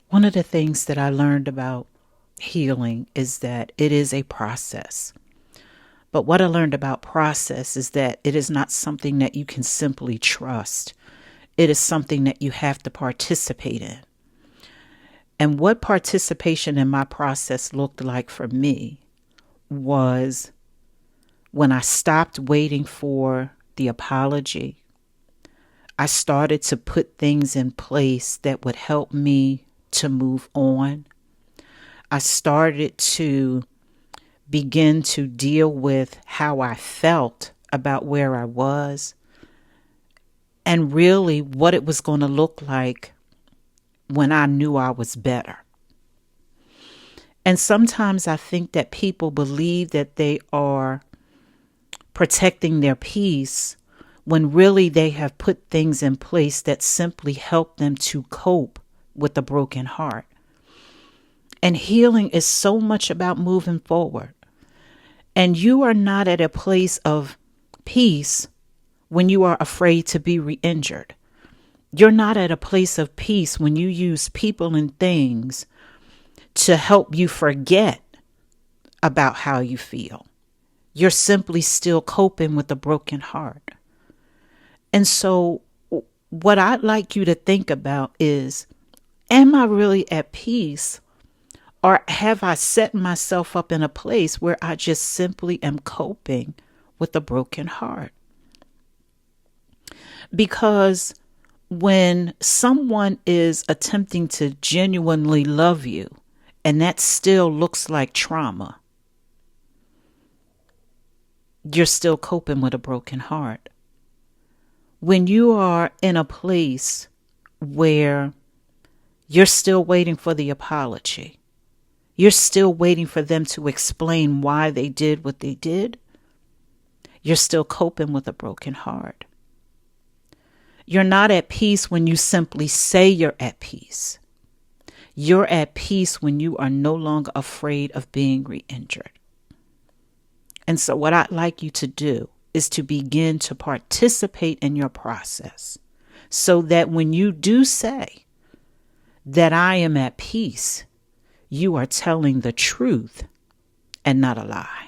One of the things that I learned about healing is that it is a process. But what I learned about process is that it is not something that you can simply trust. It is something that you have to participate in. And what participation in my process looked like for me was when I stopped waiting for the apology. I started to put things in place that would help me to move on. I started to begin to deal with how I felt about where I was and really what it was going to look like when I knew I was better. And sometimes I think that people believe that they are protecting their peace when really they have put things in place that simply help them to cope with a broken heart. And healing is so much about moving forward. And you are not at a place of peace when you are afraid to be re-injured. You're not at a place of peace when you use people and things to help you forget about how you feel. You're simply still coping with a broken heart. And so what I'd like you to think about is, am I really at peace? Or have I set myself up in a place where I just simply am coping with a broken heart? Because when someone is attempting to genuinely love you, and that still looks like trauma, you're still coping with a broken heart. When you are in a place where you're still waiting for the apology, you're still waiting for them to explain why they did what they did, you're still coping with a broken heart. You're not at peace when you simply say you're at peace. You're at peace when you are no longer afraid of being re-injured. And so what I'd like you to do is to begin to participate in your process so that when you do say that I am at peace, you are telling the truth and not a lie.